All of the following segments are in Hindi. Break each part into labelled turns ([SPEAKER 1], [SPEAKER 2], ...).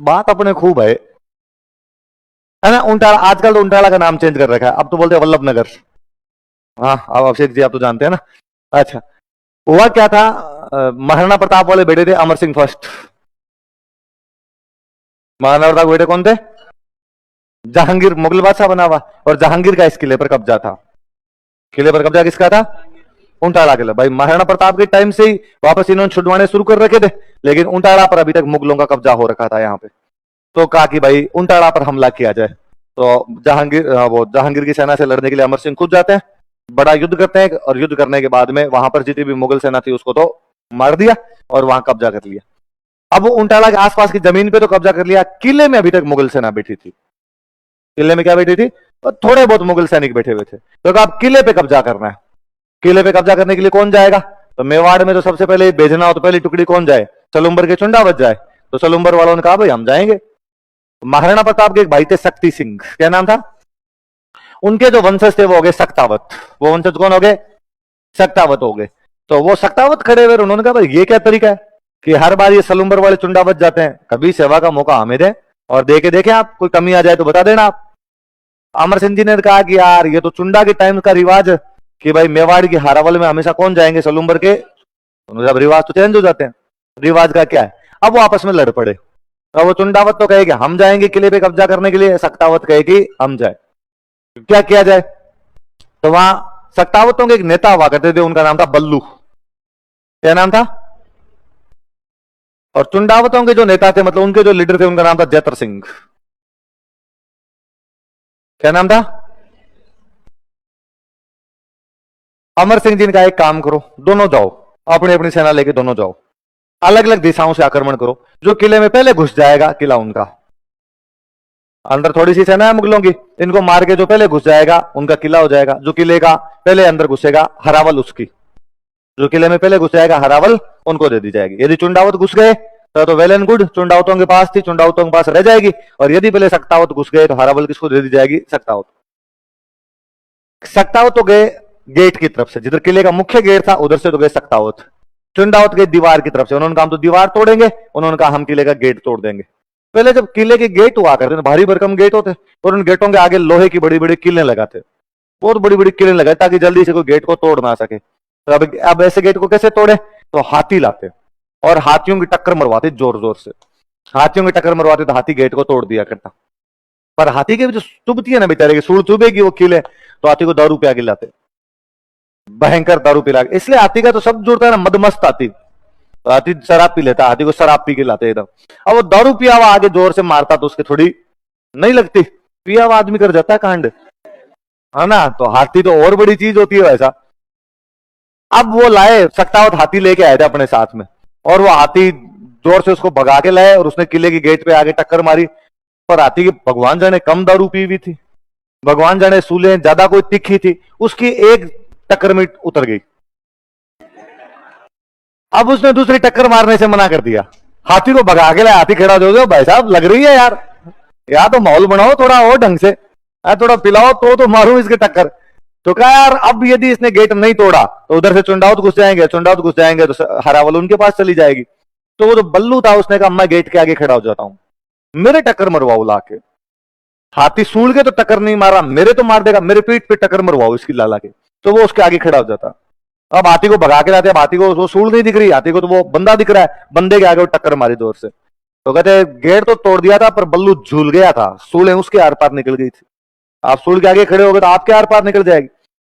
[SPEAKER 1] बात अपने खूब है ना। उंटाला, आजकल तो उंटाला का नाम चेंज कर रखा है, अब तो बोलते हैं वल्लभ नगर। हाँ, अब अभिषेक जी आप तो जानते हैं ना। अच्छा, हुआ क्या था, महाराणा प्रताप वाले बेटे थे अमर सिंह फर्स्ट। महाराणा प्रताप के बेटे कौन थे? जहांगीर, मुगल बादशाह बना हुआ, और जहांगीर का इस किले पर कब्जा था। किले पर कब्जा किसका था? उंटाला किला। भाई महाराणा प्रताप के टाइम से ही वापस इन्होंने छुड़वाने शुरू कर रखे थे, लेकिन उंटाला पर अभी तक मुगलों का कब्जा हो रखा था यहाँ पे। तो कहा कि भाई उंटाला पर हमला किया जाए। तो जहांगीर, वो जहांगीर की सेना से लड़ने के लिए अमर सिंह खुद जाते हैं, बड़ा युद्ध करते हैं, और युद्ध करने के बाद में वहां पर जितनी भी मुगल सेना थी उसको तो मार दिया और वहां कब्जा कर लिया। अब वो उंटाला के आसपास की जमीन पे तो कब्जा कर लिया, किले में अभी तक मुगल सेना बैठी थी। किले में क्या बैठी थी? तो थोड़े बहुत मुगल सैनिक बैठे हुए थे। तो कहा अब किले पे कब्जा करना है। किले पे कब्जा करने के लिए कौन जाएगा? तो मेवाड़ में तो सबसे पहले भेजना हो तो पहली टुकड़ी कौन जाए? सलुम्बर के चुंडावत जाए। तो सलुम्बर वालों ने कहा भाई हम जाएंगे। महाराणा प्रताप के एक भाई थे शक्ति सिंह, क्या नाम था उनके? जो वंशज थे वो हो गए सक्तावत। वो वंशज कौन हो गए? सक्तावत हो गए। तो वो सक्तावत खड़े हुए, उन्होंने कहा भाई ये क्या तरीका है कि हर बार ये सलुम्बर वाले चुंडावत जाते हैं, कभी सेवा का मौका हमें दें, और दे के देखें, आप कोई कमी आ जाए तो बता देना आप। अमर सिंह जी ने कहा कि यार ये तो चुंडा के टाइम का रिवाज है कि भाई मेवाड़ की हारावल में हमेशा कौन जाएंगे? सलुम्बर के। जब रिवाज तो चेंज हो जाते हैं, रिवाज का क्या है? अब वो आपस में लड़ पड़े। अब वो चुंडावत तो कहे कि हम जाएंगे किले पे कब्जा करने के लिए, सक्तावत कहे कि हम जाए। क्या किया जाए? तो वहां सक्तावतों के एक नेता हुआ करते थे, उनका नाम था बल्लू। क्या नाम था? और चुंडावतों के जो नेता थे, मतलब उनके जो लीडर थे, उनका नाम था जैतर सिंह। क्या नाम था? अमर सिंह जी ने कहा एक काम करो, दोनों जाओ, अपनी अपनी सेना लेके दोनों जाओ, अलग अलग दिशाओं से आक्रमण करो। जो किले में पहले घुस जाएगा, किला उनका, अंदर थोड़ी सी सेना है मुगलों की, इनको मार के जो पहले घुस जाएगा उनका किला हो जाएगा। जो किले का पहले अंदर घुसेगा, हरावल उसकी। जो किले में पहले घुस जाएगा हरावल, उनको दे दी जाएगी। यदि चुंडावत घुस गए तो वेल एंड गुड, चुंडावतों के पास थी, चुंडावतों के पास रह जाएगी। और यदि पहले सक्तावत घुस गए तो हरावल किसको दे दी जाएगी? सक्तावत। सक्तावत तो गए गेट की तरफ से, जिधर किले का मुख्य गेट था उधर से तो गए सक्तावत। चुंडावत गए दीवार की तरफ से, उन्होंने कहा हम तो दीवार तोड़ेंगे, उन्होंने कहा हम किले का गेट तोड़ देंगे। पहले जब किले के गेट हुआ करते थे, भारी भरकम गेट होते, और उन गेटों के आगे लोहे की बड़ी बड़ी किलें लगाते, बहुत बड़ी बड़ी किलें लगाए, ताकि जल्दी से कोई गेट को तोड़ ना सके। तो अब ऐसे गेट को कैसे तोड़े? तो हाथी लाते और हाथियों की टक्कर मरवाते, जोर जोर से हाथियों की टक्कर मरवाते, तो हाथी गेट को तोड़ दिया करता। पर हाथी के जो चुभती है ना बेचारे की, सूढ़ चुभेगी वो किले, तो हाथी को दारू पिया के लाते, भयंकर दारू पिला के। इसलिए हाथी का तो सब जुड़ता है ना, मदमस्त हाथी। तो हाथी शराब पी लेता, हाथी को शराब पी के लाते एकदम। अब वो दारू पिया हुआ आगे जोर से मारता तो उसके थोड़ी नहीं लगती, पिया हुआ आदमी कर जाता है कांड, है ना। तो हाथी तो और बड़ी चीज होती है वैसा। अब वो लाए, सक्तावत हाथी लेके आए थे अपने साथ में, और वो हाथी जोर से उसको भगा के लाए, और उसने किले की गेट पे आगे टक्कर मारी। पर हाथी की भगवान जाने कम दारू पी हुई थी, भगवान जाने सूले ज्यादा कोई तिखी थी, उसकी एक टक्कर में उतर गई। अब उसने दूसरी टक्कर मारने से मना कर दिया, हाथी को भगा के लाया। हाथी खड़ा हो जाओ भाई साहब, लग रही है यार, या तो माहौल बनाओ थोड़ा और ढंग से, थोड़ा पिलाओ तो मारू इसके टक्कर। तो कहा यार अब यदि इसने गेट नहीं तोड़ा तो उधर से चुंडावत घुस जाएंगे, चुंडावत घुस जाएंगे तो हरावल उनके पास चली जाएगी। तो वो जो बल्लू था उसने कहा मैं गेट के आगे खड़ा हो जाता हूं, मेरे टक्कर मरवाओ लाके। हाथी सूल के तो टक्कर नहीं मारा, मेरे तो मार देगा, मेरे पीठ पे टक्कर मरवाओ इसकी लाला के। तो वो उसके आगे खड़ा हो जाता। अब हाथी को भगा के लाते, अब हाथी को वो सूल नहीं दिख रही, हाथी को तो वो बंदा दिख रहा है, बंदे के आगे वो टक्कर मारी जोर से। तो कहते गेट तो तोड़ दिया था पर बल्लू झूल गया था, सूलें उसके आर पार निकल गई थी। आप सूल के आगे खड़े हो गए तो आपके आर पार निकल जाएगी।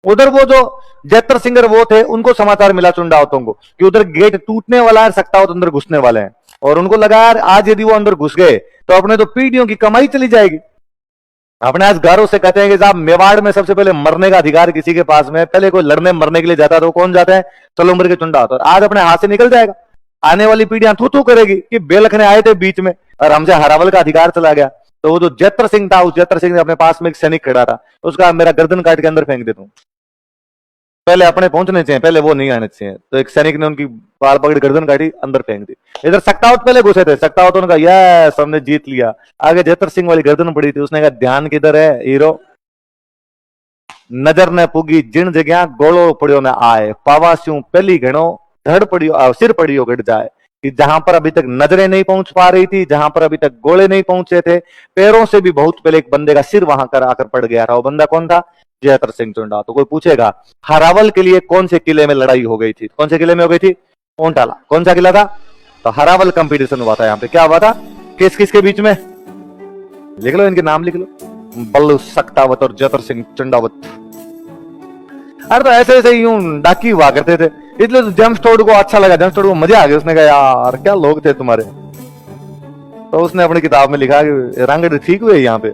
[SPEAKER 1] उधर वो जो जैतर सिंगर वो थे, उनको समाचार मिला चुंडावतों को कि उधर गेट टूटने वाला है, सक्तावत अंदर घुसने वाले हैं। और उनको लगा यार आज यदि वो अंदर घुस गए तो अपने तो पीढ़ियों की कमाई चली जाएगी। अपने आज घरों से कहते हैं कि साहब मेवाड़ में सबसे पहले मरने का अधिकार किसी के पास में, पहले कोई लड़ने मरने के लिए जाता तो कौन जाता है? सलूम्बर के चुंडावत। और आज अपने हाथ से निकल जाएगा, आने वाली पीढ़ियां थू थू करेगी कि बेलखने आए थे बीच में और हमसे हरावल का अधिकार चला गया। तो वो जो जैतर सिंह था, उस जैतर सिंह ने अपने पास में एक सैनिक खड़ा था, उसका मेरा गर्दन काट के अंदर फेंक देता हूं, पहले अपने पहुंचने चाहिए, पहले वो नहीं आने चाहिए। तो एक सैनिक ने उनकी बाल पकड़ गर्दन काटी, अंदर फेंक दी। इधर सक्तावत पहले घुसे थे, सक्तावत ने कहा यस हमने जीत लिया। आगे जैतर सिंह वाली गर्दन पड़ी थी, उसने कहा ध्यान किधर है हीरो, नजर ने पुगी जिन जगह गोलो पड़ियो ने आए, पावा स्यू पहली घणो धड़ पड़ियो सिर पड़ियो गट जाए। कि जहां पर अभी तक नजरें नहीं पहुंच पा रही थी, जहां पर अभी तक गोले नहीं पहुंचे थे, पैरों से भी बहुत पहले एक बंदे का सिर वहां कर आकर पड़ गया था। वो बंदा कौन था? जयतर सिंह चुंडा। तो कोई पूछेगा हरावल के लिए कौन से किले में लड़ाई हो गई थी? कौन से किले में हो गई थी? ओंटाला। कौन सा किला था? तो हरावल कंपटीशन हुआ था। यहाँ पे क्या हुआ था? किस किसके बीच में? लिख लो, इनके नाम लिख लो, बल्लू सक्तावत और जयतर सिंह चंडावत। अरे तो ऐसे ऐसे यूं डाकी हुआ करते थे, इसलिए तो जेम्स टोड को अच्छा लगा, जेम्स टोड को मजा आ गया। उसने कहा यार क्या लोग थे तुम्हारे। तो उसने अपनी किताब में लिखा कि रंगड़ ठीक हुए यहाँ पे।